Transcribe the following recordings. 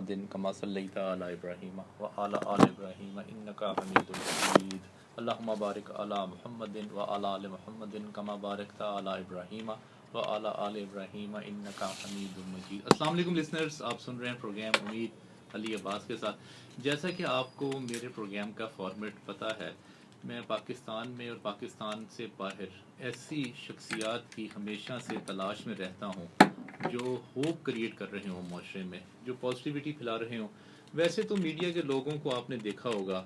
دن کما صلیت علی ابراہیم وعلی آل ابراہیم انک حمید مجید اللہم بارک علی محمد وعلی آل محمد کما بارکت علی ابراہیم وعلی آل ابراہیم انک حمید مجید۔ السلام علیکم لسنرز، آپ سن رہے ہیں پروگرام امید علی عباس کے ساتھ۔ جیسا کہ آپ کو میرے پروگرام کا فارمیٹ پتہ ہے، میں پاکستان میں اور پاکستان سے باہر ایسی شخصیات کی ہمیشہ سے تلاش میں رہتا ہوں جو ہوپ کریٹ کر رہے ہوں معاشرے میں، جو پازیٹیوٹی پھیلا رہے ہوں۔ ویسے تو میڈیا کے لوگوں کو آپ نے دیکھا ہوگا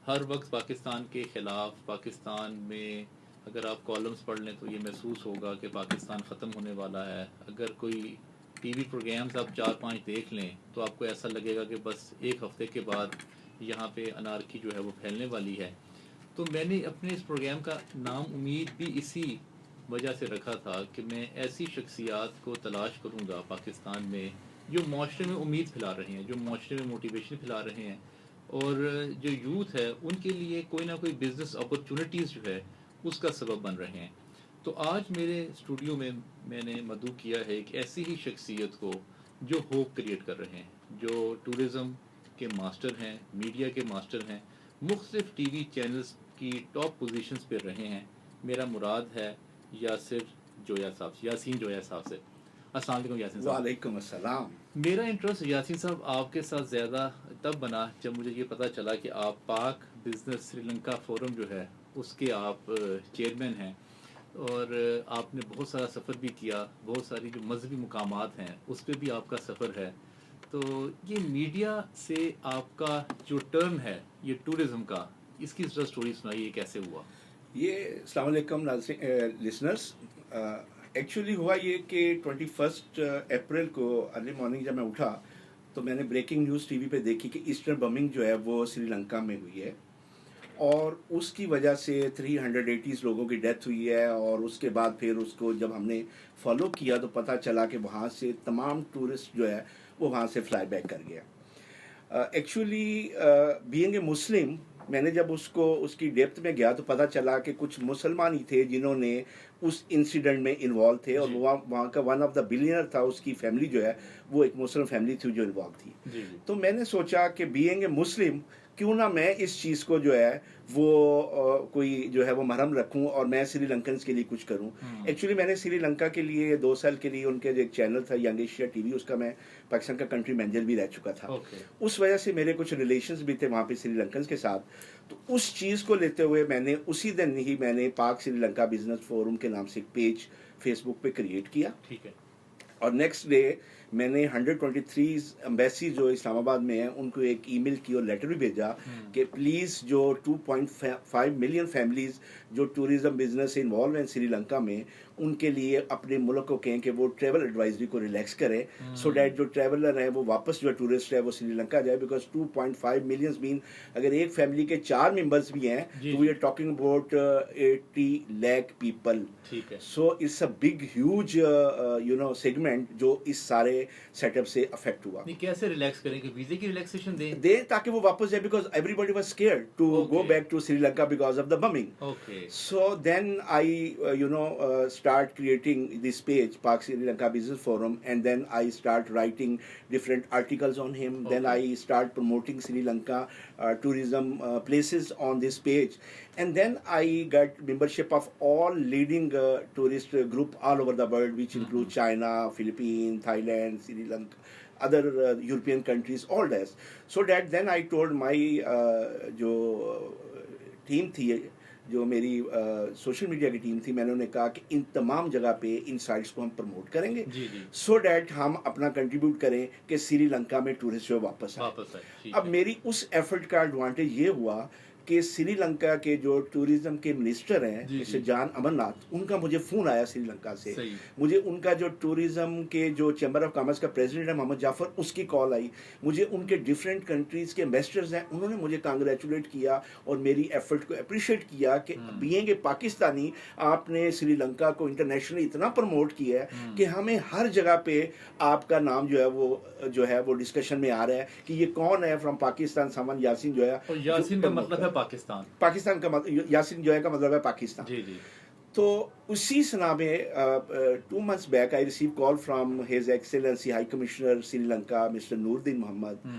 ہر وقت پاکستان کے خلاف، پاکستان میں اگر آپ کالمز پڑھ لیں تو یہ محسوس ہوگا کہ پاکستان ختم ہونے والا ہے۔ اگر کوئی ٹی وی پروگرامز آپ 4-5 دیکھ لیں تو آپ کو ایسا لگے گا کہ بس ایک ہفتے کے بعد یہاں پہ انارکی جو ہے وہ پھیلنے والی ہے۔ تو میں نے اپنے اس پروگرام کا نام امید بھی اسی وجہ سے رکھا تھا کہ میں ایسی شخصیات کو تلاش کروں گا پاکستان میں جو معاشرے میں امید پھیلا رہے ہیں، جو معاشرے میں موٹیویشن پھیلا رہے ہیں، اور جو یوتھ ہے ان کے لیے کوئی نہ کوئی بزنس اپرچونٹیز جو ہے اس کا سبب بن رہے ہیں۔ تو آج میرے اسٹوڈیو میں نے مدعو کیا ہے ایک ایسی ہی شخصیت کو جو ہوپ کریٹ کر رہے ہیں، جو ٹورزم کے ماسٹر ہیں، میڈیا کے ماسٹر ہیں، مختلف ٹی وی چینلز کی ٹاپ پوزیشنز پہ رہے ہیں۔ میرا مراد ہے یاسین جویا صاحب سے۔ السلام علیکم یاسین صاحب۔ وعلیکم السلام۔ میرا انٹرسٹ یاسین صاحب آپ کے ساتھ زیادہ تب بنا جب مجھے یہ پتہ چلا کہ آپ پاک بزنس سری لنکا فورم جو ہے اس کے آپ چیئرمین ہیں، اور آپ نے بہت سارا سفر بھی کیا، بہت ساری جو مذہبی مقامات ہیں اس پہ بھی آپ کا سفر ہے۔ تو یہ میڈیا سے آپ کا جو ٹرن ہے یہ ٹورزم کا، اس کی ذرا اسٹوری سنائیے، کیسے ہوا؟ یہ السلام علیکم لسنرس۔ ایکچولی ہوا یہ کہ 21 اپریل کو ارلی مارننگ جب میں اٹھا تو میں نے بریکنگ نیوز ٹی وی پہ دیکھی کہ ایسٹر بمنگ جو ہے وہ سری لنکا میں ہوئی ہے، اور اس کی وجہ سے 380 لوگوں کی ڈیتھ ہوئی ہے۔ اور اس کے بعد پھر اس کو جب ہم نے فالو کیا تو پتہ چلا کہ وہاں سے تمام ٹورسٹ جو ہے وہ وہاں سے فلائی بیک کر گیا۔ ایکچولی بینگ اے مسلم، میں نے جب اس کی ڈیپتھ میں گیا تو پتہ چلا کہ کچھ مسلمان ہی تھے جنہوں نے اس انسیڈنٹ میں انوالو تھے، اور وہاں کا ون آف دا بلینئر تھا، اس کی فیملی جو ہے وہ ایک مسلم فیملی تھی جو انوالو تھی۔ تو میں نے سوچا کہ بینگ اے مسلم کیوں نہ میں اس چیز کو جو ہے وہ کوئی جو ہے وہ مرہم رکھوں اور میں سری لنکنز کے لیے کچھ کروں۔ ایکچولی میں نے سری لنکا کے لیے 2 سال کے لیے ان کے جو ایک چینل تھا ینگ ایشیا ٹی وی، اس کا میں پاکستان کا کنٹری مینیجر بھی رہ چکا تھا۔ اس وجہ سے میرے کچھ ریلیشنز بھی تھے وہاں پہ سری لنکنز کے ساتھ۔ تو اس چیز کو لیتے ہوئے میں نے اسی دن ہی میں نے پاک سری لنکا بزنس فورم کے نام سے ایک پیج فیس بک پہ کریٹ کیا، ٹھیک ہے۔ اور نیکسٹ ڈے میں نے 123 ایمبیسی جو اسلام آباد میں ہیں ان کو ایک ای میل کی اور لیٹر بھی بھیجا کہ پلیز جو 2.5 ملین فیملیز جو ٹورزم بزنس سے انوالو ہیں سری لنکا میں، ان کے لیے اپنے ملک کو کہیں کہ وہ ٹریول ایڈوائزری کو ریلیکس کریں، سو دیٹ جو ٹریولر ہیں وہ واپس جو ٹورسٹ ہے وہ سری لنکا جائے، بیکاز 2.5 ملینز مین اگر ایک فیملی کے 4 ممبرس بھی ہیں تو we are talking about 80 lakh people. So it's a big huge segment جو اس سارے سیٹ اپ سے افیکٹ ہوا۔ کیسے ریلیکس کریں کہ ویزے کی ریلیکسیشن دیں تاکہ وہ واپس جائے، because everybody was scared to go back to Sri Lanka because of the bombing. So then I start creating this page, Pak Sri Lanka Business Forum, and then I start writing different articles on him. Then I start promoting Sri Lanka tourism places on this page, and then I got membership of all leading tourist group all over the world, which include China, Philippines, Thailand, Sri Lanka, other European countries, all that. So that then I told my jo team thi, جو میری social media کی team تھی، میں نے کہا کہ ان تمام جگہ پہ ان سائٹس کو ہم پروموٹ کریں گے، سو دیٹ ہم اپنا کنٹریبیوٹ کریں کہ سری لنکا میں ٹورسٹ جو واپس آئے۔ اب میری اس ایفرٹ کا ایڈوانٹیج یہ ہوا کہ سری لنکا کے جو ٹورزم کے منسٹر ہیں جیسے جان امرناتھ، ان کا مجھے فون آیا سری لنکا سے، مجھے ان کا جو ٹورزم کے جو چیمبر آف کامرس کا پریزیڈنٹ ہے محمد جعفر، اس کی کال آئی، مجھے ان کے ڈفرینٹ کنٹریز کے ایمبیسڈرز ہیں، انہوں نے مجھے کانگریچولیٹ کیا اور میری ایفرٹ کو اپریشیٹ کیا کہ بینگ اے پاکستانی آپ نے سری لنکا کو انٹرنیشنلی اتنا پروموٹ کیا ہے کہ ہمیں ہر جگہ پہ آپ کا نام جو ہے وہ ڈسکشن میں آ رہا ہے کہ یہ کون ہے فرام پاکستان، سمن یاسین جو ہے، یاسین کا مطلب ہے پاکستان کا یاسین جو ہے کا مطلب ہے پاکستان۔ تو اسی سنا میں 2 months back I received call from His Excellency High Commissioner Sri Lanka, Mr. Noordin Muhammad.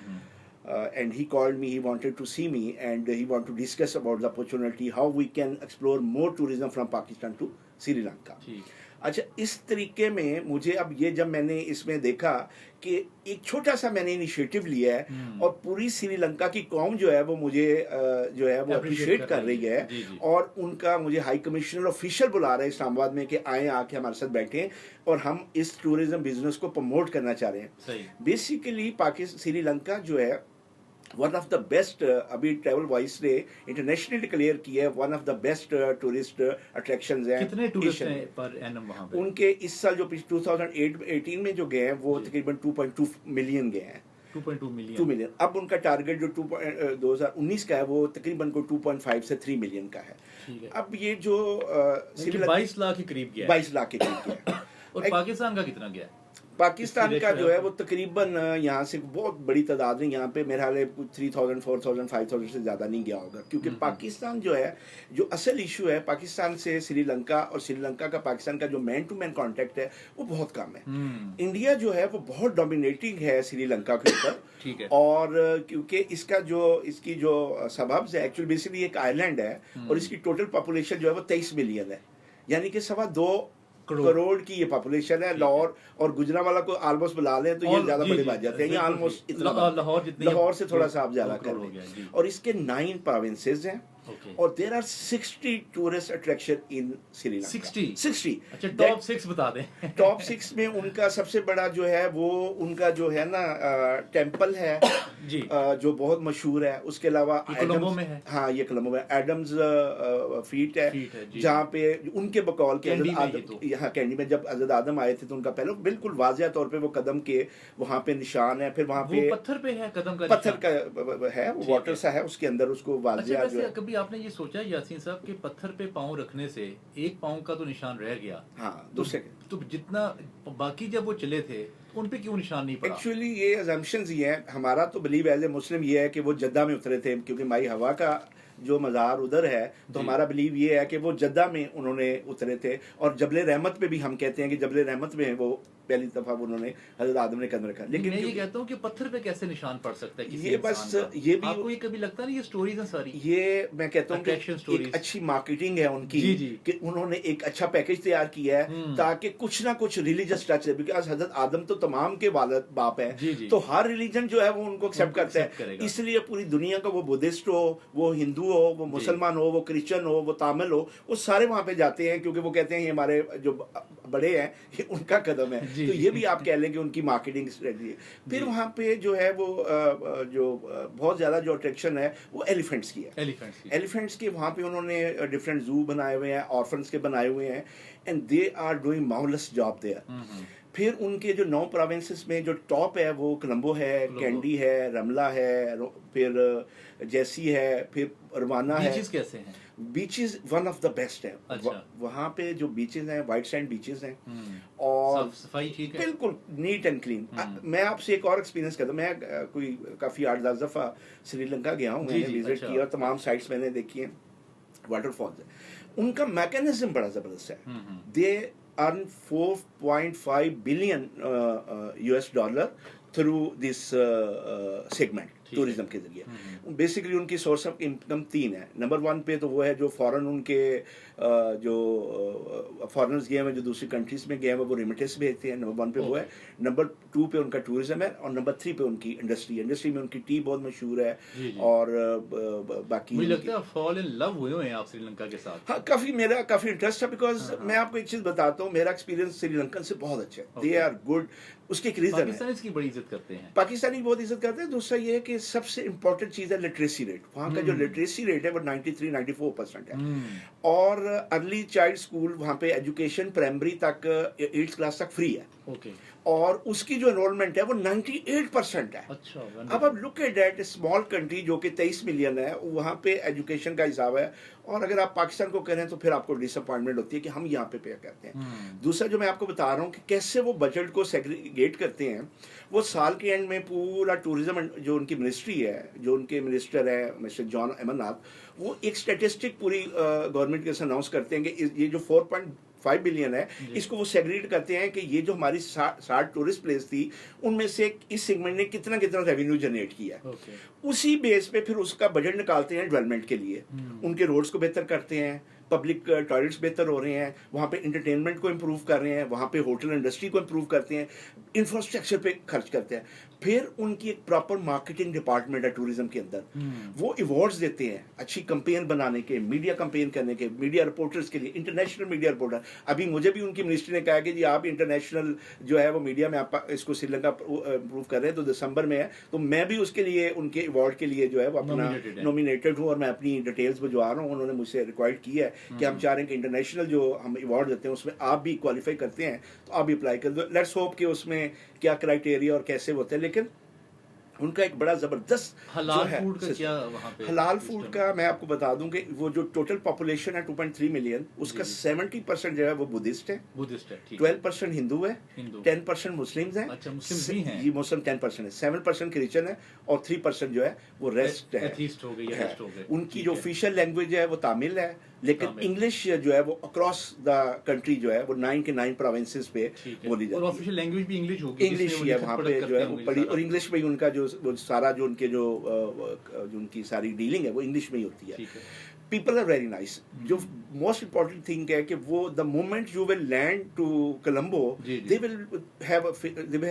And he called me, he wanted to see me, and he wanted to discuss about the opportunity, how we can explore more tourism from Pakistan to Sri Lanka. اچھا اس طریقے میں مجھے اب یہ جب میں نے اس میں دیکھا کہ ایک چھوٹا سا میں نے انیشیٹو لیا ہے اور پوری سری لنکا کی قوم جو ہے وہ مجھے جو ہے وہ اپریشیٹ کر رہی ہے اور ان کا مجھے ہائی کمشنر آفیشیل بلا رہا ہے اسلام آباد میں کہ آئیں آ کے ہمارے ساتھ بیٹھیں اور ہم اس ٹورزم بزنس کو پروموٹ کرنا چاہ رہے ہیں. بیسیکلی سری لنکا جو ہے ون آف دا بیسٹ, ابھی ٹریول وائس نے انٹرنیشنلی ڈکلیئر کیا ہے one of the best tourist attractions ہیں. کتنے ٹورسٹ ہیں پر اینم وہاں پہ؟ ان کے اس سال جو 2018 میں جو گئے ہیں وہ تقریباً 2.2 ملین گئے ہیں. 2 ملین. اب ان کا ٹارگیٹ جو 2019 کا ہے وہ تقریباً کو 2.5 سے 3 ملین کا ہے. اب یہ جو 22 لاکھ کے قریب گیا, 22 لاکھ کے قریب گیا. اور پاکستان کا کتنا گیا؟ پاکستان کا جو ہے وہ تقریباً یہاں سے بہت بڑی تعداد ہے, یہاں پہ میرا حال ہے 3000 4000 5000 سے زیادہ نہیں گیا ہوگا, کیونکہ پاکستان جو ہے جو اصل ایشو ہے پاکستان سے سری لنکا اور سری لنکا کا پاکستان کا جو مین ٹو مین کانٹیکٹ ہے وہ بہت کم ہے. انڈیا جو ہے وہ بہت ڈومینیٹنگ ہے سری لنکا کے اوپر, اور کیونکہ اس کی جو سببز ہے ایکچولی بیسیکلی ایک آئی لینڈ ہے اور اس کی ٹوٹل پاپولیشن جو ہے وہ 23 ملین ہے, یعنی کہ 2.25 کروڑ کی یہ پاپولیشن ہے. لاہور اور گجرانوالہ کو آلموسٹ بلا لیں تو یہ زیادہ بڑے بات جاتے ہیں, یہ آلموسٹ اتنا لاہور سے تھوڑا سا آپ زیادہ کر لیں. اور اس کے 9 پروونسز ہیں اور دیر آر 60 ٹورسٹ اٹریکشن ان سری لنکا. 60. اچھا ٹاپ 6 بتا دیں. ٹاپ 6 میں ان کا سب سے بڑا جو ہے وہ ان کا جو ہے نا ٹیمپل ہے جو بہت مشہور ہے. اس کے علاوہ کولمبو میں ہے, ہاں یہ کولمبو میں ایڈمز فیٹ ہے جہاں پہ ان کے بقول کے یہاں کینڈی میں جب حضرت آدم آئے تھے تو ان کا پہلے بالکل واضح طور پہ وہ قدم کے وہاں پہ نشان ہے. پھر وہاں پہ پتھر پہ ہے قدم کا, پتھر کا ہے, واٹر سا ہے اس کے اندر, اس کو واضح جو ہے. کبھی آپ نے یہ سوچا یاسین صاحب کہ پتھر پہ پاؤں رکھنے سے 1 پاؤں کا تو نشان رہ گیا, ہاں دوسرے تو جتنا باقی جب وہ چلے تھے ان پہ کیوں نشان نہیں پڑا؟ ایکچولی یہ ازمپشنز یہ ہیں. ہمارا تو بلیو ایز اے مسلم یہ ہے کہ وہ جدہ میں اترے تھے, کیونکہ مائی ہوا کا جو مزار ادھر ہے, تو ہمارا بلیو یہ ہے کہ وہ جدہ میں انہوں نے اترے تھے. اور جبل رحمت پہ بھی ہم کہتے ہیں کہ جبل رحمت میں وہ پہلی دفعہ انہوں نے حضرت آدم نے قدم رکھا. لیکن میں یہ کہتا ہوں کہ پتھر پہ کیسے نشان پڑ سکتا ہے یہ بس یہ بھی آپ کو یہ کبھی لگتا نہیں یہ سٹوریز ہیں ساری, یہ میں کہتا ہوں کہ ایک اچھی مارکیٹنگ ہے ان کی کہ انہوں نے ایک اچھا پیکج تیار کیا ہے تاکہ کچھ نہ کچھ ریلیجس ٹچ ہے. بیکاز حضرت آدم تو تمام کے والد باپ ہے, تو ہر ریلیجن جو ہے وہ ان کو ایکسیپٹ کرتا ہے. اس لیے پوری دنیا کا وہ بدھسٹ ہو, وہ ہندو ہو, وہ مسلمان ہو, وہ کرسچن ہو, وہ تامل ہو, وہ سارے وہاں پہ جاتے ہیں کیونکہ وہ کہتے ہیں یہ ہمارے جو بڑے ہیں یہ ان کا قدم ہے. تو یہ بھی آپ کہہ لیں کہ ان کی مارکیٹنگ اسٹریٹجی ہے. پھر وہاں پہ جو ہے وہ جو بہت زیادہ جو اٹریکشن ہے وہ ایلیفینٹس کی ہے. ایلیفینٹس کے وہاں پہ انہوں نے ڈفرینٹ زو بنائے ہوئے ہیں, آرفنس کے بنائے ہوئے ہیں, and they are doing marvellous job there. پھر ان کے جو 9 پروونسز میں جو ٹاپ ہے وہ کولمبو ہے, کینڈی ہے, رملہ ہے, پھر جیسی ہے, پھر روانہ ہے. بیچز کیسے ہیں؟ Beaches one of the best ہے. وہاں پہ جو بیچز ہیں وائٹ سینڈ بیچز ہیں اور بالکل نیٹ اینڈ کلین. میں آپ سے ایک اور ایکسپیرینس کرتا ہوں. میں کوئی کافی 8-10 دفعہ سری لنکا گیا ہوں, میں نے وزٹ کیا اور تمام سائٹس میں نے دیکھی ہیں. واٹر فالز ان کا میکینزم بڑا زبردست ہے. دے earn $4.5 billion through this segment tourism کے ذریعے. بیسیکلی ان کی سورس آف انکم 3 ہے. نمبر 1 پہ تو وہ ہے جو فورن ان کے جو فارنرز گئے ہیں جو دوسری کنٹریز میں گئے ہیں وہ ریمیٹنس بھیجتے ہیں. نمبر 1 پہ وہ ہے. نمبر 2 پہ ان کا ٹورزم ہے, اور نمبر 3 پہ ان کی انڈسٹری میں ان کی ٹی بہت مشہور ہے. اور باقی مجھے لگتا ہے فال ان لو ہوئے ہیں آپ سری لنکا کے ساتھ. ہاں میرا کافی انٹرسٹ ہے, بیکاز میں آپ کو ایک چیز بتاتا ہوں, میرا ایکسپیرینس سری لنکن سے بہت اچھا ہے. They are good. اس کی ایک ریزن ہے, پاکستانی اس کی بڑی عزت کرتے ہیں, پاکستانی بہت عزت کرتے ہیں. دوسرا یہ ہے کہ سب سے امپورٹنٹ چیز ہے لٹریسی ریٹ. وہاں کا جو لٹریسی ریٹ ہے وہ 93-94% ہے. اور ارلی چائلڈ اسکول وہاں پہ ایجوکیشن پرائمری تک 8th کلاس تک فری ہے. اور اس کی جو انرولمنٹ ہے وہ 98% ہے. اب اب look at that small country جو کہ 23 ملین ہے, وہاں پہ ایجوکیشن کا حساب ہے, اور اگر آپ پاکستان کو کریں تو پھر آپ کو ڈس اپوائنٹمنٹ ہوتی ہے کہ ہم یہاں پہ پے کرتے ہیں. دوسرا جو میں آپ کو بتا رہا ہوں کہ کیسے وہ بجٹ کو سیگریگیٹ کرتے ہیں, وہ سال کے اینڈ میں پورا ٹورزم جو ان کی منسٹری ہے, جو ان کے منسٹر ہے مسٹر جان امر ناتھ, وہ ایک اسٹیٹسٹک پوری گورنمنٹ کے ساتھ اناؤنس کرتے ہیں کہ یہ جو 4.5 بلین ہے اس کو وہ سیگریٹ کرتے ہیں کہ یہ جو ہماری 60 ٹورسٹ پلیس تھی ان میں سے اس سیگمنٹ نے کتنا ریونیو جنریٹ کیا ہے. اسی بیس پہ پھر اس کا بجٹ نکالتے ہیں ڈیولپمنٹ کے لیے, ان کے روڈز کو بہتر کرتے ہیں, پبلک ٹوائلٹس بہتر ہو رہے ہیں, وہاں پہ انٹرٹینمنٹ کو امپروو کر رہے ہیں, وہاں پہ ہوٹل انڈسٹری کو امپروو کرتے ہیں, انفراسٹرکچر پہ خرچ کرتے ہیں. پھر ان کی ایک پراپر مارکیٹنگ ڈپارٹمنٹ ہے ٹوریزم کے اندر, وہ ایوارڈز دیتے ہیں اچھی کمپین بنانے کے, میڈیا کمپین کرنے کے, میڈیا رپورٹرز کے لیے, انٹرنیشنل میڈیا رپورٹر. ابھی مجھے بھی ان کی منسٹری نے کہا کہ جی آپ انٹرنیشنل جو ہے وہ میڈیا میں آپ اس کو سری لنکا امپروو کر رہے ہیں, تو دسمبر میں ہے, تو میں بھی اس کے لیے ان کے ایوارڈ کے لیے جو ہے وہ اپنا نومینیٹڈ ہوں, اور میں اپنی ڈیٹیلز بھجوا رہا ہوں. انہوں نے مجھ سے ریکوائرڈ کیا ہے کہ ہم چاہ رہے ہیں کہ انٹرنیشنل جو ہم ایوارڈ دیتے ہیں اس میں آپ بھی کوالیفائی کرتے ہیں تو آپ بھی اپلائی کر دو. لیٹس ہوپ کہ اس میں کیا کرائٹیریا اور کیسے ہوتے ہیں. لیکن ان کا ایک بڑا زبردست حلال فوڈ کا کیا وہاں پہ, حلال فوڈ کا میں آپ کو بتا دوں کہ وہ جو ٹوٹل پاپولیشن ہے 2.3 ملین, اس کا 70% جو ہے وہ بدھسٹ ہے, 12% ہندو ہے, 10% مسلمز ہیں. جی مسلم 10% ہے, 7% کرسچن ہے, اور 3% جو ہے وہ ریسٹ ہے. ان کی جو آفیشیل لینگویج ہے وہ تامل ہے, لیکن انگلش جو ہے وہ اکراس دا کنٹری جو ہے وہ 9 کے 9 پروونسز پہ بولی جاتی ہے, اور آفیشیل لینگویج بھی انگلش ہوگی, انگلش ہی ہے وہاں پہ جو ہے وہ پڑھی, اور انگلش میں ہی ان کا جو سارا جو ان کے جو ان کی ساری ڈیلنگ ہے وہ انگلش میں ہی ہوتی ہے. People are very nice. جو موسٹ امپورٹنٹ تھنگ ہے کہ وہ the moment you will land to Colombo, they will have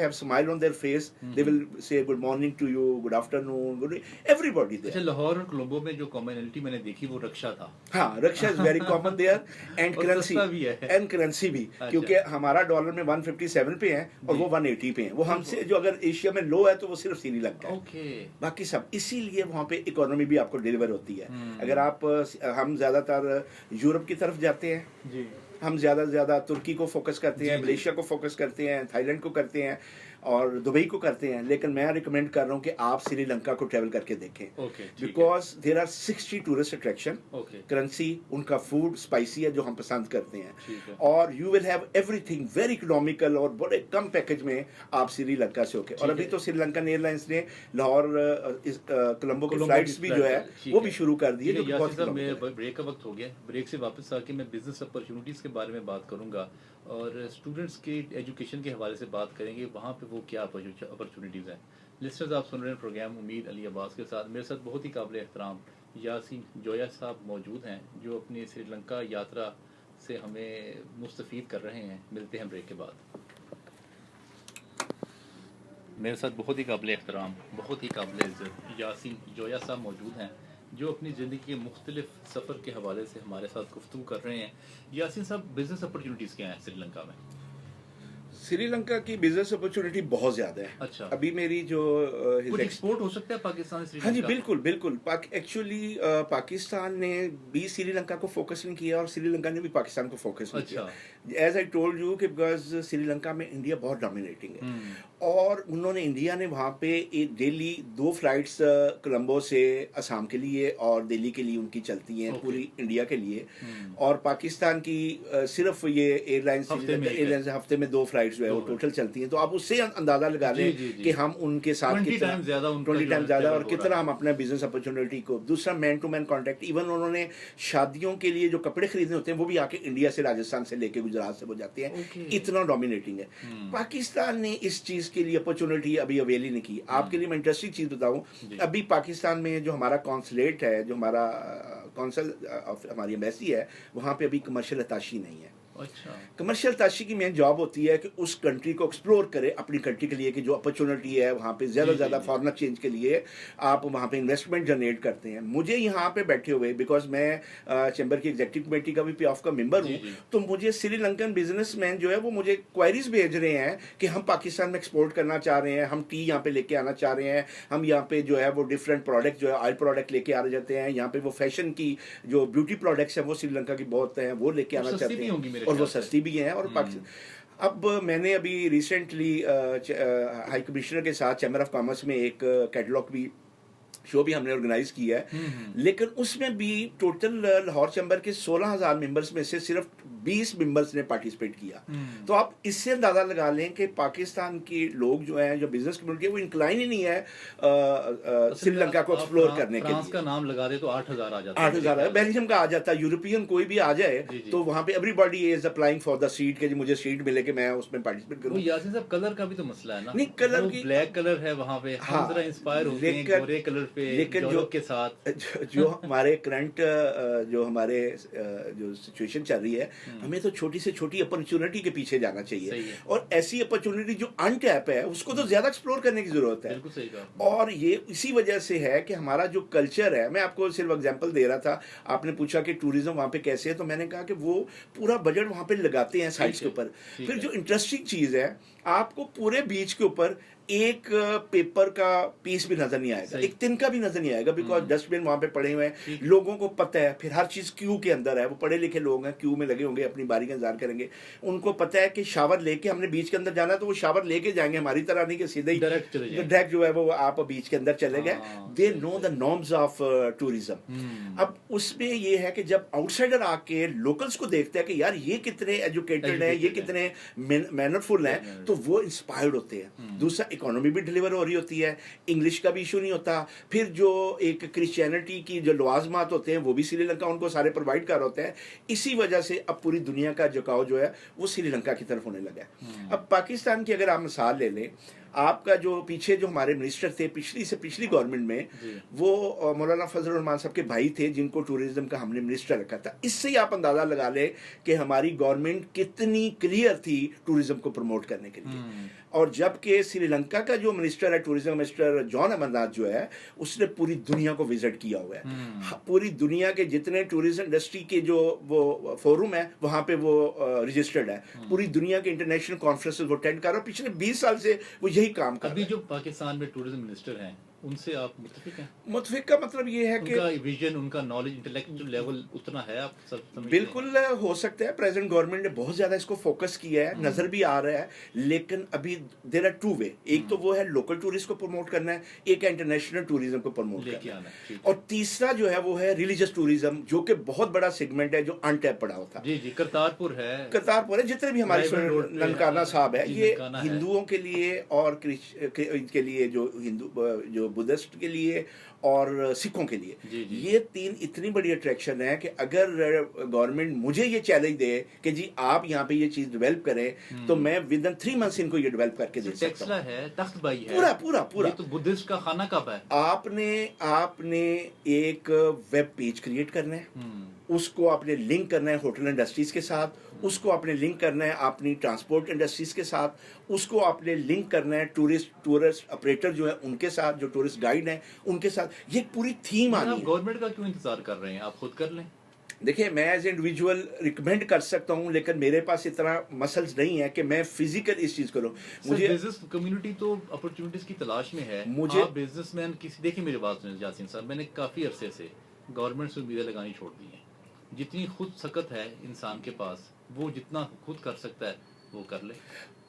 smile on their face, they will say good morning to you, good afternoon, good everybody there. Lahore اور کولمبو میں جو commonality میں نے دیکھی وہ رکشا تھا. ہاں, rickshaw is very common there, and currency بھی, کیونکہ ہمارا ڈالر میں 157 پہ ہے اور وہ 180 پہ ہیں. وہ ہم سے جو اگر ایشیا میں لو ہے تو وہ صرف سری لنکا ہے, باقی سب. اسی لیے وہاں پہ اکانومی بھی آپ کو ڈیلیور ہوتی ہے. اگر آپ, ہم زیادہ تر یورپ کی طرف جاتے ہیں, ہم زیادہ سے زیادہ ترکی کو فوکس کرتے ہیں, ملیشیا کو فوکس کرتے ہیں, تھائی لینڈ کو کرتے ہیں, اور دبئی کو کرتے ہیں. لیکن میں ریکمینڈ کر رہا ہوں کہ آپ سری لنکا کو ٹریول کر کے دیکھیں, because there are 60 tourist attraction. Currency, ان کا فوڈ اسپائسی ہے جو ہم پسند کرتے ہیں, اور you will have every thing very economical, اور بڑے کم پیکج میں آپ سری لنکا سے ہو کے. اور ابھی تو سری لنکن ایئر لائنس نے لاہور کولمبو کی فلائٹس بھی جو ہے وہ بھی شروع کر دی ہے. بریک کا وقت ہو گیا, بریک سے واپس آ کے میں بزنس اپرچونیٹیز کے بارے میں بات کروں گا, اور اسٹوڈنٹس کے ایجوکیشن کے حوالے سے بات کریں گے, وہاں پہ وہ کیا اپرچونیٹیز ہیں. لسنرز, آپ سن رہے ہیں پروگرام امید علی عباس کے ساتھ. میرے ساتھ بہت ہی قابل احترام یاسین جویا صاحب موجود ہیں, جو اپنی سری لنکا یاترا سے ہمیں مستفید کر رہے ہیں. ملتے ہیں بریک کے بعد. میرے ساتھ بہت ہی قابل احترام, بہت ہی قابل عزت یاسین جویا صاحب موجود ہیں, جو اپنی زندگی کے مختلف سفر کے حوالے سے ہمارے ساتھ گفتگو کر رہے ہیں. یاسین صاحب, بزنس اپرچونیٹیز کیا ہیں سری لنکا میں؟ سری لنکا کی بزنس اپرچونیٹی بہت زیادہ ہے. اچھا, ابھی میری جو ایکسپورٹ ہو سکتا ہے پاکستان سے؟ ہاں جی بالکل بالکل. ایکچولی پاکستان نے بھی سری لنکا کو فوکس نہیں کیا, اور سری لنکا نے بھی پاکستان کو فوکس نہیں کیا. ایز آئی ٹولڈ یو کہ بیکاز سری لنکا میں انڈیا بہت ڈومینیٹنگ ہے, اور انہوں نے انڈیا نے وہاں پہ ڈیلی 2 فلائٹس کولمبو سے آسام کے لیے اور دہلی کے لیے ان کی چلتی ہیں پوری انڈیا کے لیے, اور پاکستان کی صرف یہ ایئر لائنس ہفتے میں 2 فلائٹس جو ہے وہ ٹوٹل چلتی ہیں. تو آپ اس سے اندازہ لگا لیں کہ ہم ان کے ساتھ 20 ٹائم زیادہ, اور کتنا ہم اپنا بزنس اپرچونیٹی کو. دوسرا مین ٹو مین کانٹیکٹ, ایون انہوں نے شادیوں کے لیے جو کپڑے خریدنے ہوتے ہیں وہ بھی آ کے انڈیا سے, راجستھان سے لے کے گجرات سے وہ جاتے ہیں. اتنا ڈومینیٹنگ ہے. پاکستان نے اس چیز کے لیے اپرچونیٹی ابھی اویل ہی نہیں کی. آپ کے لیے میں انٹرسٹنگ چیز بتاؤں, ابھی پاکستان میں جو ہمارا کانسلیٹ ہے, جو ہمارا کونسل ہماری ایمبیسی ہے, وہاں پہ ابھی کمرشل اتاشی نہیں ہے. کمرشل اتاشی کی مین جاب ہوتی ہے کہ اس کنٹری کو ایکسپلور کرے اپنی کنٹری کے لیے, کہ جو اپرچونیٹی ہے وہاں پہ زیادہ سے زیادہ فارن ایکسچینج کے لیے آپ وہاں پہ انویسٹمنٹ جنریٹ کرتے ہیں. مجھے یہاں پہ بیٹھے ہوئے, بیکاز میں چیمبر کی ایگزیکٹو کمیٹی کا بھی پی آف کا ممبر ہوں, تو مجھے سری لنکن بزنس مین جو ہے وہ مجھے کوائریز بھیج رہے ہیں کہ ہم پاکستان میں ایکسپورٹ کرنا چاہ رہے ہیں, ہم ٹی یہاں پہ لے کے آنا چاہ رہے ہیں, ہم یہاں پہ جو ہے وہ ڈفرینٹ پروڈکٹ جو ہے آئل پروڈکٹ لے کے آ جاتے ہیں, یہاں پہ وہ فیشن کی جو بیوٹی پروڈکٹس ہیں وہ سری لنکا کی بہت ہیں, وہ لے کے آنا چاہتے ہیں, اور وہ سستی بھی ہیں. اور اب میں نے ابھی ریسنٹلی ہائی کمشنر کے ساتھ چیمبر آف کامرس میں ایک کیٹلاگ بھی شو بھی ہم نے آرگنائز کیا ہے، لیکن اس میں بھی ٹوٹل لاہور چیمبر کے 16,000 ممبرس میں سے صرف 20 ممبرس نے پارٹیسپیٹ کیا. تو آپ اس سے اندازہ لگا لیں کہ پاکستان کے لوگ جو ہیں، جو بزنس کمیونٹی ہے، وہ انکلائن ہی نہیں ہے سری لنکا کو ایکسپلور کرنے کے لیے. فرانس کا نام لگا دے تو 8,000 آ جاتا ہے، 8,000 بیلجیم کا آ جاتا ہے، یورپین کوئی بھی آ جائے تو وہاں پہ everybody is applying for the seat کہ مجھے سیٹ ملے کہ میں اس میں پارٹیسپیٹ کروں. یاسین صاحب کلر کا بھی تو مسئلہ ہے نا. نہیں، کلر کی بلیک کلر ہے وہاں پہ، ہم ذرا انسپائر ہوتے ہیں گورے کلر پہ، لیکن جو ہمارے کرنٹ جو ہمارے جو سچویشن چل رہی ہے، ہمیں تو چھوٹی سے چھوٹی اپرچونٹی کے پیچھے جانا چاہیے، اور ایسی اپرچونٹی جو ان ٹیپ ہے اس کو تو زیادہ ایکسپلور کرنے کی ضرورت ہے. اور یہ اسی وجہ سے ہے کہ ہمارا جو کلچر ہے، میں آپ کو صرف اگزامپل دے رہا تھا، آپ نے پوچھا کہ ٹوریزم وہاں پہ کیسے ہے، تو میں نے کہا کہ وہ پورا بجٹ وہاں پہ لگاتے ہیں سائٹس کے اوپر. پھر جو انٹرسٹنگ چیز ہے، آپ کو پورے بیچ کے اوپر ایک پیپر کا پیس بھی نظر نہیں آئے گا، ایک تنکا بھی نظر نہیں آئے گا، بیکاز ڈسٹ بن وہاں پہ پڑے ہوئے ہیں، لوگوں کو پتہ ہے. پھر ہر چیز کیو کے اندر ہے، وہ پڑھے لکھے لوگ ہیں، کیو میں لگے ہوں گے، اپنی باری کا انتظار کریں گے. ان کو پتہ ہے کہ شاور لے کے ہم نے بیچ کے اندر جانا ہے تو وہ شاور لے کے جائیں گے، ہماری طرح نہیں کہ سیدھے ہی ڈائریکٹ جو ہے وہ آپ بیچ کے اندر چلے گئے. دے نو دا نارمز آف ٹوریزم. اب اس میں یہ ہے کہ جب آؤٹ سائڈر آ کے لوکلس کو دیکھتا ہے کہ یار یہ کتنے ایجوکیٹڈ ہیں، یہ کتنے مینرفل ہیں، تو وہ انسپائرڈ ہوتے ہیں. دوسرا، اکانومی بھی ڈلیور ہو رہی ہوتی ہے، انگلش کا بھی ایشو نہیں ہوتا. پھر جو ایک کرسچینٹی کی جو لوازمات ہوتے ہیں وہ بھی سری لنکا ان کو سارے پرووائڈ کر ہوتے ہیں. اسی وجہ سے اب پوری دنیا کا جھکاؤ جو ہے وہ سری لنکا کی طرف ہونے لگا ہے. اب پاکستان کی اگر آپ مثال لے لیں، آپ کا جو پیچھے جو ہمارے منسٹر تھے پچھلی گورنمنٹ میں، وہ مولانا فضل الرحمان صاحب کے بھائی تھے جن کو ٹوریزم کا ہم نے منسٹر رکھا تھا. اس سے ہی آپ اندازہ لگا لیں کہ ہماری گورنمنٹ کتنی کلیئر تھی ٹوریزم کو پروموٹ کرنے کے لیے. اور جبکہ سری لنکا کا جو منسٹر ہے ٹوریزم، مسٹر جان امرناتھ جو ہے، اس نے پوری دنیا کو وزٹ کیا ہوا ہے. پوری دنیا کے جتنے ٹوریزم انڈسٹری کے جو وہ فورم ہے وہاں پہ وہ رجسٹرڈ ہے. پوری دنیا کے انٹرنیشنل کانفرنسز وہ اٹینڈ کر رہا ہے. پچھلے 20 سال سے وہ یہی کام کر رہا ہے. ابھی جو پاکستان میں ٹوریزم منسٹر ہیں ان سے آپ متفق ہیں؟ متفق کا مطلب یہ ہے کہ ان کا ویژن، ان کا نالج، انٹلیکچوئل لیول اتنا ہے، آپ سب سمجھتے ہیں؟ بالکل ہو سکتا ہے. پریزنٹ گورنمنٹ نے بہت زیادہ اس کو فوکس کیا ہے، نظر بھی آ رہا ہے، لیکن ابھی دیر آر ٹو وے. ایک تو وہ ہے لوکل ٹورسٹ کو پروموٹ کرنا ہے، ایک ہے انٹرنیشنل ٹوریزم کو پروموٹ کرنا ہے، اور تیسرا جو ہے وہ ہے ریلیجس ٹوریزم، جو کہ بہت بڑا سیگمنٹ ہے جو ان ٹیپ پڑا ہوتا ہے. جی کرتارپور ہے، جتنے بھی ہمارے ننکانہ صاحب ہے، یہ ہندوؤں کے لیے اور کے لیے، جو بدھسٹ کے لیے اور سکھوں کے لیے، یہ تین اتنی بڑی اٹریکشن ہے کہ اگر گورنمنٹ مجھے یہ چیلنج دے کہ جی آپ یہاں پہ یہ چیز ڈیولپ کریں، تو میں ود ان 3 months ان کو یہ ڈیولپ کر کے دے سکتا ہوں. ہے، تخت بائی ہے، پورا تو بدھسٹ کا خانہ کب ہے. آپ نے ایک ویب پیج کریٹ کرنا ہے، اس کو آپ نے لنک کرنا ہے ہوٹل انڈسٹریز کے ساتھ، اس کو آپ نے لنک کرنا ہے اپنی ٹرانسپورٹ انڈسٹریز کے ساتھ، اس کو آپ نے لنک کرنا ہے ٹورسٹ آپریٹر جو ہے ان کے ساتھ، جو ٹورسٹ گائیڈ ہیں ان کے ساتھ. یہ پوری تھیم آنی ہے. گورنمنٹ کا کیوں انتظار کر رہے ہیں؟ آپ خود کر لیں. دیکھیں، میں ایز انڈیویجول ریکمینڈ کر سکتا ہوں، لیکن میرے پاس اتنا مسلز نہیں ہے کہ میں فزیکل اس چیز کروں. مجھے بزنس کمیونٹی تو اپرچونٹیز کی تلاش میں ہے. آپ بزنس مین دیکھیں میری بات سنیں یاسین صاحب، میں نے کافی عرصے سے گورنمنٹ سے امیدیں لگانی چھوڑ دی ہیں. جتنی خود سکت ہے انسان کے پاس، وہ جتنا خود کر سکتا ہے وہ کر لے.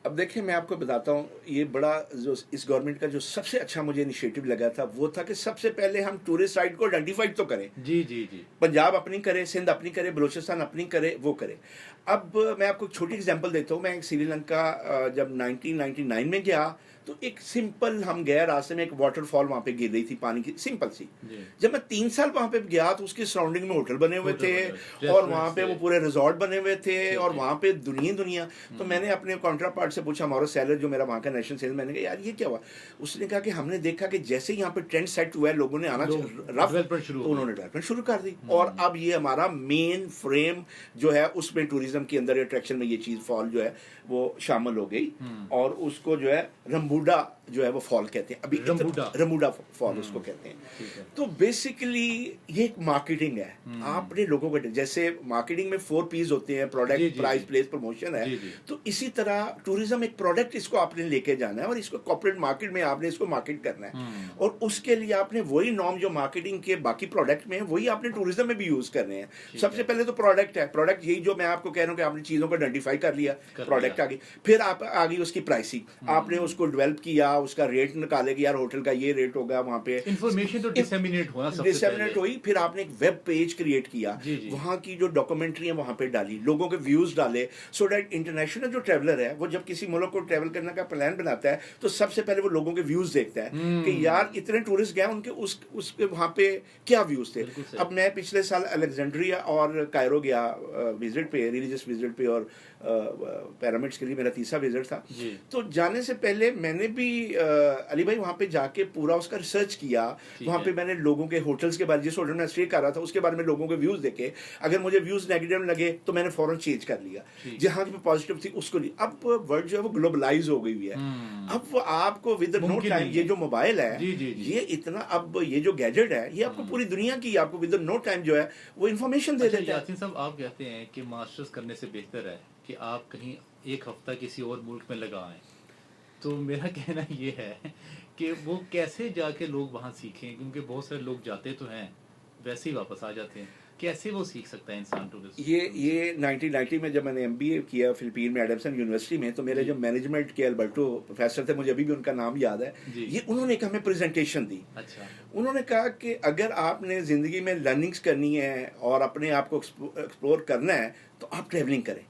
اب دیکھیں، میں آپ کو بتاتا ہوں، یہ بڑا جو اس گورنمنٹ کا جو سب سے اچھا مجھے انیشیٹو لگا تھا وہ تھا کہ سب سے پہلے ہم ٹورسٹ سائٹ کو آئیڈینٹیفائڈ تو کریں. جی پنجاب اپنی کرے، سندھ اپنی کرے، بلوچستان اپنی کرے، وہ کرے. اب میں آپ کو ایک چھوٹی ایگزامپل دیتا ہوں. میں سری لنکا جب 1999 میں گیا تو ایک سمپل، ہم گئے راستے میں ایک واٹر فال وہاں پہ گر رہی تھی پانی کی، سمپل سی. جب میں 3 سال وہاں پہ گیا تو اس کی سراؤنڈنگ میں ہوٹل بنے ہوئے تھے، اور وہاں پہ وہ پورے ریزورٹ بنے ہوئے تھے، اور وہاں پہ دنیا. تو میں نے اپنے کانٹرا پارٹ سے پوچھا، ہمارا سیلر جو میرا وہاں کا نیشنل سیلر، میں نے کہا یار یہ کیا ہوا؟ اس نے کہا کہ ہم نے دیکھا کہ جیسے یہاں پہ ٹرینڈ سیٹ ہوا ہے، لوگوں نے آنا رف، تو انہوں نے ڈیولپمنٹ شروع کر دی. اور اب یہ ہمارا مین فریم جو ہے اس میں ٹوریزم کے اندر اٹریکشن میں یہ چیز فال جو ہے وہ شامل ہو گئی، اور اس کو جو ہے رمبوڈا جو ہے وہ فال کہتے ہیں, ابھی رموڈا فال اس کو کہتے ہیں. تو بیسیکلی یہ ایک مارکیٹنگ ہے. آپ نے لوگوں کو, جیسے مارکیٹنگ میں 4 P's ہوتے ہیں, پروڈکٹ, پرائز, پلیس, پروموشن ہے, تو اسی طرح ٹوریزم ایک پروڈکٹ, اس کو آپ نے لے کے جانا ہے اور اس کو کارپوریٹ مارکیٹ میں آپ نے اس کو مارکیٹ کرنا ہے, اور اس کے لیے آپ نے وہی نارم جو مارکیٹنگ کے باقی پروڈکٹ میں ہیں وہی آپ نے ٹوریزم میں بھی یوز کرنے ہیں. سب سے پہلے تو پروڈکٹ ہے. پروڈکٹ یہی جو میں آپ کو کہہ رہا ہوں کہ آپ نے چیزوں کو آئیڈینٹیفائی کر لیا, پروڈکٹ آگے, پھر آپ آگے اس کی پرائسنگ, آپ نے اس کو ڈیولپ کیا, اس کا ریٹ نکالے کہ یار ہوٹل کا یہ ریٹ ہوگا, وہاں پہ انفارمیشن تو ڈسیمینیٹ ہوئی. پھر آپ نے ایک ویب پیج کریٹ کیا, وہاں کی جو ڈاکومنٹری ہیں وہاں پہ ڈالی, لوگوں کے ویوز ڈالے, سو دیٹ انٹرنیشنل جو ٹریولر ہے وہ جب کسی ملک کو ٹریول کرنے کا پلان بناتا ہے تو سب سے پہلے وہ لوگوں کے ویوز دیکھتا ہے کہ یار اتنے ٹورسٹ گئے, ان کے اس کے وہاں پہ کیا ویوز تھے. اب میں پچھلے سال الیگزینڈریا اور کائرو گیا وزٹ پہ, ریلیجس وزٹ پہ, اور پیرامڈس کے لیے میرا تیسرا وزٹ تھا. تو جانے سے پہلے میں نے بھی علی بھائی وہاں پہ جا کے پورا اس کا ریسرچ کیا. وہاں پہ میں نے لوگوں کے ہوٹلس کے بارے, جس ہوٹل میں اسٹے کر رہا تھا اس کے بارے میں لوگوں کے ویوز دیکھے. اگر مجھے ویوز نیگیٹو لگے تو میں نے فوراً چینج کر لیا, جہاں پہ پازیٹیو تھی اس کو. اب ورلڈ جو ہے وہ گلوبلائز ہو گئی ہوئی ہے. اب آپ کو ود نو ٹائم, یہ جو موبائل ہے یہ اتنا, اب یہ جو گیجٹ ہے یہ آپ کو پوری دنیا کی, آپ کو ود نو ٹائم جو ہے وہ انفارمیشن دے دیتا ہے. یاسین صاحب, آپ کہتے ہیں کہ ماسٹرز کرنے سے بہتر ہے کہ آپ کہیں ایک ہفتہ کسی اور ملک میں لگائیں, تو میرا کہنا یہ ہے کہ وہ کیسے جا کے لوگ وہاں سیکھیں, کیونکہ بہت سارے لوگ جاتے تو ہیں ویسے ہی واپس آ جاتے ہیں, کیسے وہ سیکھ سکتا ہے انسان ٹورسٹ؟ یہ 1990 میں جب میں نے MBA کیا فلپین میں ایڈمسن یونیورسٹی میں, تو میرے جو مینجمنٹ کے البرٹو پروفیسر تھے, مجھے ابھی بھی ان کا نام یاد ہے, یہ انہوں نے ایک ہمیں پریزنٹیشن دی. انہوں نے کہا کہ اگر آپ نے زندگی میں لرننگس کرنی ہے اور اپنے آپ کو ایکسپلور کرنا ہے تو آپ ٹریولنگ کریں.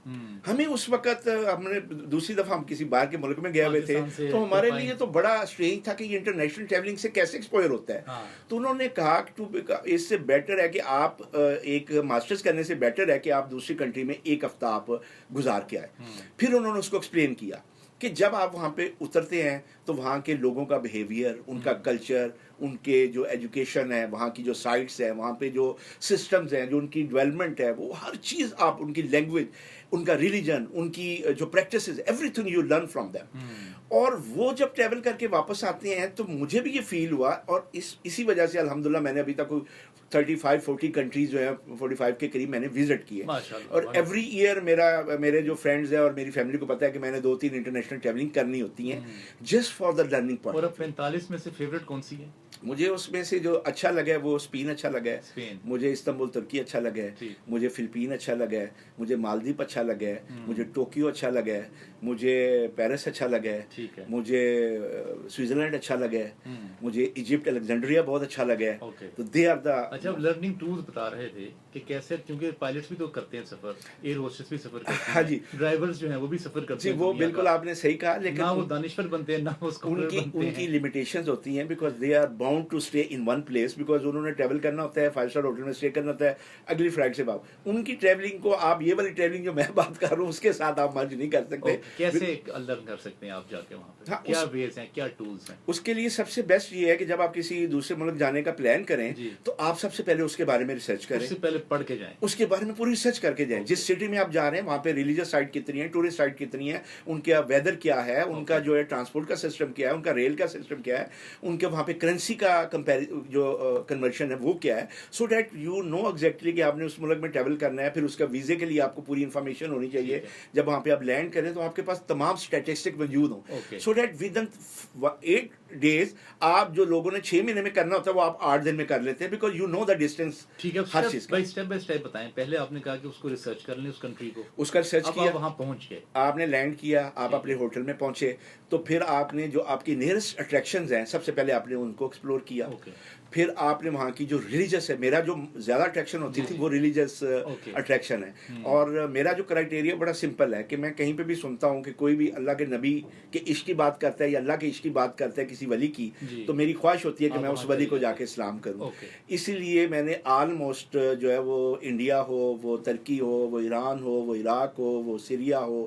ہمیں اس وقت, ہم نے دوسری دفعہ ہم کسی باہر کے ملک میں گئے ہوئے تھے, تو ہمارے لیے تو بڑا اسٹرینج تھا کہ یہ انٹرنیشنل ٹریولنگ سے کیسے ایکسپوئر ہوتا ہے. تو انہوں نے کہا کہ اس سے بیٹر ہے کہ آپ ایک ماسٹرز کرنے سے بیٹر ہے کہ آپ دوسری کنٹری میں ایک ہفتہ آپ گزار کے آئے. پھر انہوں نے اس کو ایکسپلین کیا کہ جب آپ وہاں پہ اترتے ہیں تو وہاں کے لوگوں کا بیہیویئر, ان کا کلچر, ان کے جو ایجوکیشن ہے, وہاں کی جو سائٹس ہیں, وہاں پہ جو سسٹمز ہیں, جو ان کی ڈیولپمنٹ ہے, وہ ہر چیز آپ, ان کی لینگویج, ان کا ریلیجن, ان کی جو practices, every thing you learn from them. اور وہ جب ٹریول کر کے واپس آتے ہیں تو مجھے بھی یہ فیل ہوا, اور اسی وجہ سے الحمدللہ میں نے ابھی تک 35-40 کنٹریز جو ہیں 45 کے قریب میں نے وزٹ کیے. اور ایوری ایئر میرے جو فرینڈز ہیں اور میری فیملی کو پتا ہے کہ میں نے 2-3 انٹرنیشنل ٹریولنگ کرنی ہوتی ہیں just for the learning point. اور 45 میں سے فیوریٹ کون سی ہے؟ مجھے اس میں سے جو اچھا لگا ہے وہ اسپین اچھا لگا ہے, مجھے استنبول ترکی اچھا لگا ہے, مجھے فلپین اچھا لگا ہے, مجھے مالدیپ اچھا لگا ہے, مجھے ٹوکیو اچھا لگا ہے, مجھے پیرس اچھا لگا ہے, مجھے سوئٹزرلینڈ اچھا لگا ہے, مجھے ایجپٹ الیگزینڈریا بہت اچھا لگا ہے. تو دے آر دا. اچھا, لرننگ ٹورز بتا رہے تھے کہ کیسے, کیونکہ پائلٹس بھی تو کرتے ہیں سفر, ایئر ہوسٹس بھی سفر کرتے ہیں, ہاں جی, ڈرائیورز جو ہیں وہ بھی سفر کرتے ہیں. وہ بالکل آپ نے صحیح کہا, لیکن نہ وہ دانشور بنتے ہیں نہ ان کی لمیٹیشنز ہوتی ہیں, because they are bound to stay in one place, because انہوں نے ٹریول کرنا ہوتا ہے, 5 اسٹار ہوٹل میں اسٹے کرنا ہوتا ہے, اگلی فلائٹ سے واپس. ان کی ٹریولنگ کو آپ, یہ والی ٹریولنگ جو میں بات کر رہا ہوں اس کے ساتھ آپ مرج نہیں کر سکتے. کیسے لرن کر سکتے ہیں آپ جا کے وہاں پہ, کیا ویز ہیں, کیا ٹولز ہیں؟ اس کے لیے سب سے بیسٹ یہ ہے کہ جب آپ کسی دوسرے ملک جانے کا پلان کریں تو آپ سب سے پہلے اس کے بارے میں ریسرچ کریں, اس سے پہلے پڑھ کے جائیں, اس کے بارے میں پوری ریسرچ کر کے جائیں. جس سٹی میں آپ جا رہے ہیں وہاں پہ ریلیجس سائٹ کتنی ہے, ٹورسٹ سائٹ کتنی ہے, ان کا ویدر کیا ہے, ان کا جو ہے ٹرانسپورٹ کا سسٹم کیا ہے, ان کا ریل کا سسٹم کیا ہے, ان کے وہاں پہ کرنسی کا جو کنورشن ہے وہ کیا ہے, so that you know exactly کہ آپ نے اس ملک میں ٹریول کرنا ہے. پھر اس کا ویزے کے لیے آپ کو پوری انفارمیشن ہونی چاہیے. جب وہاں پہ آپ لینڈ کریں تو آپ کے پاس تمام اسٹیٹسٹک موجود ہوں, so that with in 8 days آپ جو لوگوں نے 6 مہینے میں کرنا ہوتا ہے وہ آپ 8 دن میں کر لیتے ہیں, because you know the distance. ٹھیک ہے, اسٹیپ بائی اسٹیپ بتائیں. پہلے آپ نے کہا کہ اس کو ریسرچ کر لیں, اس کنٹری کو, اس کا ریسرچ کیا, وہاں پہنچ گئے, آپ نے لینڈ کیا, آپ اپنے ہوٹل میں پہنچے, تو پھر آپ نے جو آپ کی نیئرسٹ اٹریکشنز ہیں سب سے پہلے آپ نے ان کو ایکسپلور کیا. پھر آپ نے وہاں کی جو ریلیجس ہے, میرا جو زیادہ اٹریکشن ہوتی تھی وہ ریلیجس اٹریکشن ہے. اور میرا جو کرائٹیریا بڑا سمپل ہے کہ میں کہیں پہ بھی سنتا ہوں کہ کوئی بھی اللہ کے نبی کے عشق کی بات کرتا ہے یا اللہ کے عشق کی بات کرتا ہے کسی ولی کی, تو میری خواہش ہوتی ہے کہ میں اس ولی کو جا کے اسلام کروں. اسی لیے میں نے آلموسٹ جو ہے وہ انڈیا ہو, وہ ترکی ہو, وہ ایران ہو, وہ عراق ہو, وہ سیریا ہو,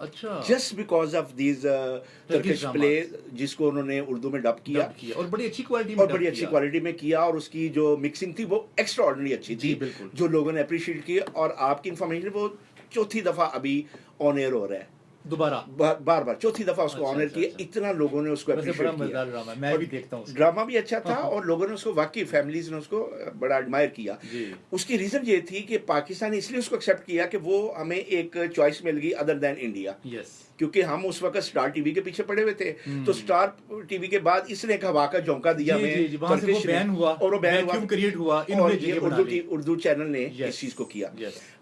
اچھا just because of these Turkish play جس کو انہوں نے اردو میں ڈب کیا اور بڑی اچھی کوالٹی اور بڑی اچھی کوالٹی میں کیا, اور اس کی جو مکسنگ تھی وہ ایکسٹرا آرڈنری اچھی تھی جو لوگوں نے اپریشیٹ کی. اور آپ کی انفارمیشن وہ چوتھی دفعہ ابھی آن ایئر ہو رہا ہے, دوبارہ بار بار چوتھی دفعہ اس کو آنر کیا. اتنا لوگوں نے اس کو اپریشیٹ کیا, میں بھی دیکھتا ہوں ڈرامہ بھی اچھا تھا اور لوگوں نے اس کو واقعی فیملیز نے اس کو بڑا ایڈمائر کیا. اس کی ریزن یہ تھی کہ پاکستان نے اس لیے اس کو ایکسیپٹ کیا کہ وہ ہمیں ایک چوائس مل گئی ادر دین انڈیا, کیونکہ ہم اس وقت اسٹار ٹی وی کے پیچھے پڑے ہوئے تھے. تو اسٹار ٹی وی کے بعد اس نے ایک ہوا کا جھونکا دیا ہمیں, اور وہ بین ہوا, اور یہ اردو چینل نے اس چیز کو کیا.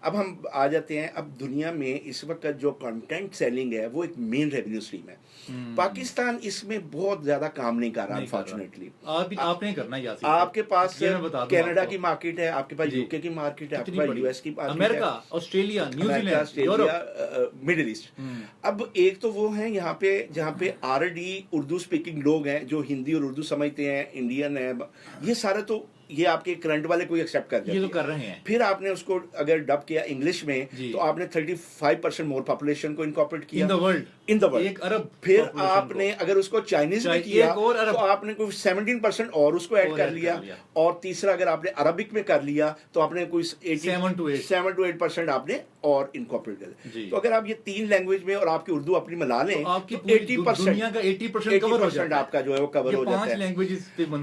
اب ہم آ جاتے ہیں, اب دنیا میں اس وقت جو کنٹینٹ سیلنگ ہے وہ ایک مین ریونیو اسٹریم ہے. پاکستان اس میں بہت زیادہ کام نہیں کر رہا انفارچونیٹلی. آپ نے کرنا ہے, آپ کے پاس کینیڈا کی مارکیٹ ہے, آپ کے پاس یو کے کی مارکیٹ ہے, آپ کے پاس یو ایس کی مارکیٹ ہے, امریکہ, Australia, New Zealand, Middle East. اب ایک تو وہ ہیں یہاں پہ جہاں پہ آلریڈی اردو اسپیکنگ لوگ ہیں جو ہندی اور اردو سمجھتے ہیں, انڈین ہیں, یہ سارے تو یہ آپ کے کرنٹ والے کوئی ایکسیپٹ کر جاتے ہیں, کر رہے ہیں. پھر آپ نے اس کو اگر ڈب کیا انگلش میں تو آپ نے 35% مور پاپولیشن کو انکارپوریٹ کیا ان دا ورلڈ. پھر آپ نے اگر اس کو چائنیز میں کیا تو آپ نے کوئی 17% اور اس کو ایڈ کر لیا, اور تیسرا اگر آپ نے عربک میں کر لیا تو آپ نے کوئی 7 to 8% آپ نے اور انکارپوریٹ کر لیا. تو اگر آپ یہ 3 لینگویج میں اور آپ کی اردو اپنی ملا لیں تو 80% آپ کا جو ہے وہ کور ہو جاتا ہے.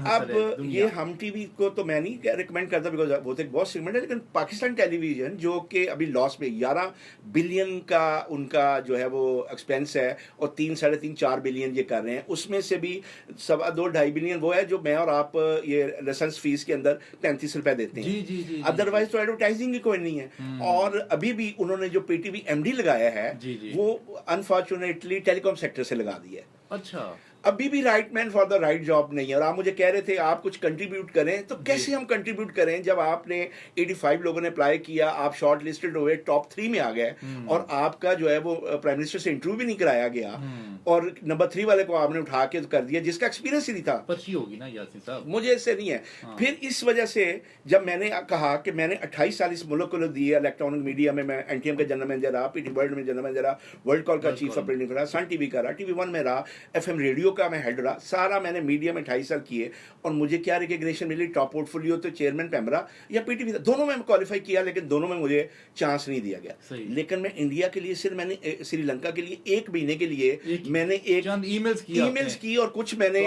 اب یہ ہم ٹی وی کو تو میں نہیں ریکمینڈ کرتا بیکاز وہ تو ایک بہت سیگمنٹ ہے, لیکن پاکستان ٹیلی ویژن جو کہ ابھی لاس میں 11 بلین کا ان کا جو ہے وہ ایکسپینس ہے, اور 3-4.5 بلین یہ کر رہے ہیں. اس میں سے بھی 2.5 بلین وہ ہے جو میں اور آپ یہ لائسنس فیس کے اندر 35 روپے دیتے ہیں, ادروائز تو ایڈورٹائزنگ ہی کوئی نہیں ہے. اور ابھی بھی انہوں نے جو P T V M D لگایا ہے وہ انفارچونیٹلی ٹیلی کام سیکٹر سے لگا دیا ہے. اچھا, ابھی بھی right man for the right job نہیں ہے. اور آپ مجھے کہہ رہے تھے آپ کچھ کنٹریبیوٹ کریں, تو کیسے ہم کنٹریبیوٹ کریں جب آپ نے 85 لوگوں نے اپلائی کیا, آپ شارٹ لسٹڈ ہوئے, ٹاپ 3 میں آ گئے, اور آپ کا جو ہے وہ پرائم منسٹر سے انٹرویو بھی نہیں کرایا گیا, اور نمبر 3 والے کو آپ نے اٹھا کے کر دیا جس کا ایکسپیرینس ہی نہیں تھا. پرچی ہوگی نا یاسین صاحب, مجھے اس سے نہیں ہے. پھر اس وجہ سے جب میں نے کہا کہ میں نے 28 سال اس ملک کو دیے, الیکٹرانک میڈیا میں این ٹی ایم کا جنرل مینیجر رہا, پی ٹی ورلڈ میں جنرل مینیجر رہا, ورلڈ کال کا چیف آپریٹنگ رہا, سن ٹی وی کا رہا, ٹی وی 1 میں رہا, ایف ایم ریڈیو کا میں ہیڈ رہا, سارا میں نے میڈیا میں 28 سال کیے. اور مجھے کیا ریکگنیشن ملی, ٹاپ پورٹ فولیو تو چیئرمین پیمرا یا پی ٹی وی, دونوں میں کوالیفائی کیا, لیکن دونوں میں مجھے چانس نہیں دیا گیا. لیکن میں انڈیا کے لیے صرف میں نے سری لنکا کے لیے 1 مہینے کے لیے میں نے ایک ای میلز کی اور کچھ میں نے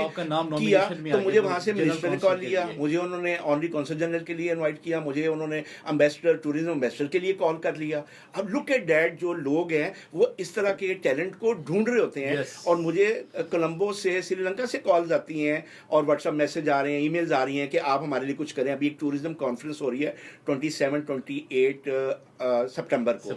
کیا, تو مجھے وہاں سے منسٹر نے کال لیا, مجھے انہوں نے آنری کونسل جنرل کے لیے انوائٹ کیا, مجھے انہوں نے امبیسڈر ٹورزم امبیسڈر کے لیے کال کر لیا. اب لک ایٹ دیٹ, جو لوگ ہیں وہ اس طرح کے ٹیلنٹ کو ڈھونڈ رہے ہوتے ہیں. اور مجھے کولمبو سے سری لنکا سے کالز آتی ہیں اور واٹس ایپ میسج آ رہے ہیں, ای میلز آ رہی ہیں کہ آپ ہمارے لیے کچھ کریں. ابھی ایک ٹورزم کانفرنس ہو رہی ہے 27-28 سپٹمبر کو,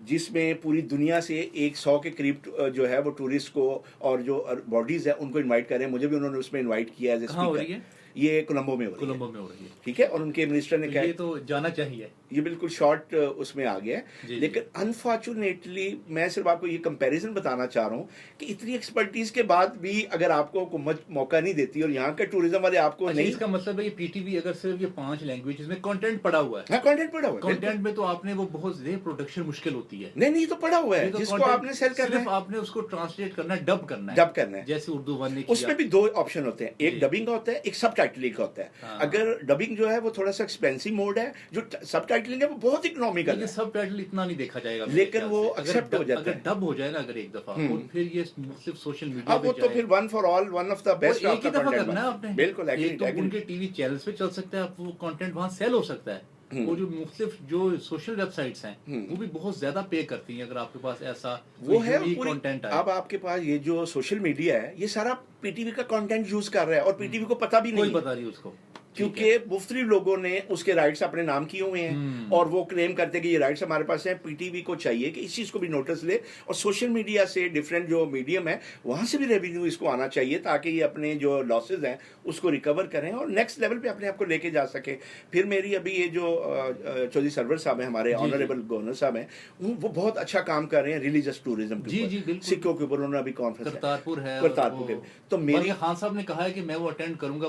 جس میں پوری دنیا سے 100 کے قریب جو ہے وہ ٹورسٹ کو اور جو باڈیز ہیں ان کو انوائٹ کریں. مجھے بھی انہوں نے اس میں انوائٹ کیا ایز اے اسپیکر. یہ کولمبو میں ہو رہی ہے. ٹھیک ہے, اور ان کے منسٹر نے کہا یہ تو جانا چاہیے, یہ بالکل شارٹ اس میں آ گیا ہے. لیکن انفارچونیٹلی میں صرف آپ کو یہ کمپیریزن بتانا چاہ رہا ہوں کہ اتنی ایکسپرٹیز کے بعد بھی اگر آپ کو حکومت موقع نہیں دیتی اور یہاں کے ٹوریزم والے آپ کو نہیں. اس کا مطلب ہے یہ پی ٹی وی اگر صرف یہ 5 لینگویجز میں کنٹینٹ پڑا ہوا ہے, کنٹینٹ میں تو آپ نے وہ بہت زیادہ پروڈکشن مشکل ہوتی ہے. نہیں تو پڑا ہوا ہے جس کو آپ نے سیل کرنا ہے, آپ نے اس کو ٹرانسلیٹ کرنا ہے, ڈب کرنا ہے, جیسے اردو 1 نے کیا. اس میں بھی 2 آپشن ہوتے ہیں, ایک ڈبنگ کا ہوتا ہے, ایک سب ٹائٹلنگ کا ہوتا ہے. اگر ڈبنگ جو ہے وہ تھوڑا سا ایکسپینسو موڈ ہے, جو سب ٹائٹلنگ ہے وہ بہت اکنامیکل ہے. سب ٹائٹل اتنا نہیں دیکھا جائے گا, لیکن وہ ایکسیپٹ ہو جاتا ہے. اگر ڈب ہو جائے نا اگر ایک دفعہ, پھر یہ مختلف سوشل میڈیا پہ تو پھر one for all, one of the best ایک ہی دفعہ کرنا ہے آپ نے. بالکل, تو ان کے ٹی وی چینلز پہ چل سکتا ہے, وہ کنٹینٹ وہاں سیل ہو سکتا ہے. وہ جو مختلف جو سوشل ویب سائٹس ہیں وہ بھی بہت زیادہ پے کرتی ہیں اگر آپ کے پاس ایسا وہ ہے کنٹینٹ ہے. اب آپ کے پاس یہ جو سوشل میڈیا ہے یہ سارا پی ٹی وی کا کنٹینٹ یوز کر رہا ہے, اور پی ٹی وی کو پتا بھی نہیں, کوئی پتا نہیں اس کو, کیونکہ مختلف لوگوں نے اس کے رائٹس اپنے نام کیے ہوئے ہیں, اور وہ کلیم کرتے کہ یہ رائٹس ہمارے پاس ہیں. پی ٹی وی کو چاہیے کہ اس چیز کو بھی نوٹس لے, اور سوشل میڈیا سے ڈفرینٹ جو میڈیم ہے وہاں سے بھی ریونیو اس کو آنا چاہیے, تاکہ یہ اپنے جو لاسز ہیں اس کو ریکور کریں اور نیکسٹ لیول پہ اپنے آپ کو لے کے جا سکیں. پھر میری ابھی یہ جو چودھری سرور صاحب ہیں, ہمارے آنریبل گورنر صاحب ہیں, وہ بہت اچھا کام کر رہے ہیں ریلیجس ٹوریزم کے اوپر, سکھوں کے اوپر. انہوں نے ابھی کانفرنس کرتارپور ہے, کرتارپور کے, تو میری خان صاحب نے کہا ہے کہ میں وہ اٹینڈ کروں گا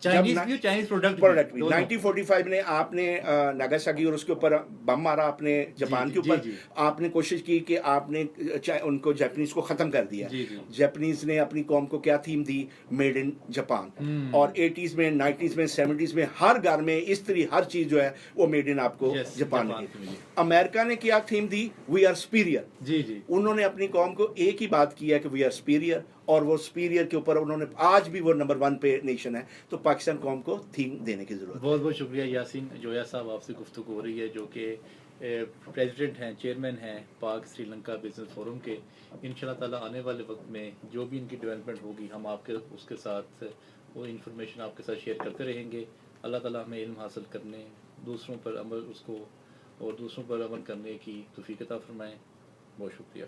چائنیز پروڈکٹ بھی 1945 میں آپ نے ناگاساکی اور اس کے اوپر بم مارا اپنے جاپان کے اوپر. آپ نے کوشش کی کہ آپ نے ان کو جاپنیز کو ختم کر دیا. جاپنیز نے اپنی قوم کو کیا theme the? Made in Japan. اور 80s میں 90s میں 70s میں ہر گھر میں اس طرح ہر چیز جو ہے وہ میڈ ان آپ کو جاپان میں. امریکہ نے کیا تھیم دی؟ We are superior. انہوں نے اپنی قوم کو ایک ہی بات کی ہے کہ وی آر سپیریئر, اور وہ سپیریئر کے اوپر انہوں نے آج بھی وہ نمبر 1 پہ نیشن ہے. تو پاکستان قوم کو تھیم دینے کی ضرورت ہے. بہت بہت شکریہ یاسین جویا صاحب, آپ سے گفتگو ہو رہی ہے, جو کہ پریزیڈنٹ ہیں, چیئرمین ہیں پاک سری لنکا بزنس فورم کے. انشاءاللہ تعالی آنے والے وقت میں جو بھی ان کی ڈیولپمنٹ ہوگی ہم آپ کے اس کے ساتھ وہ انفارمیشن آپ کے ساتھ شیئر کرتے رہیں گے. اللہ تعالی ہمیں علم حاصل کرنے, دوسروں پر عمل اس کو اور دوسروں پر عمل کرنے کی توفیق عطا فرمائیں. بہت شکریہ.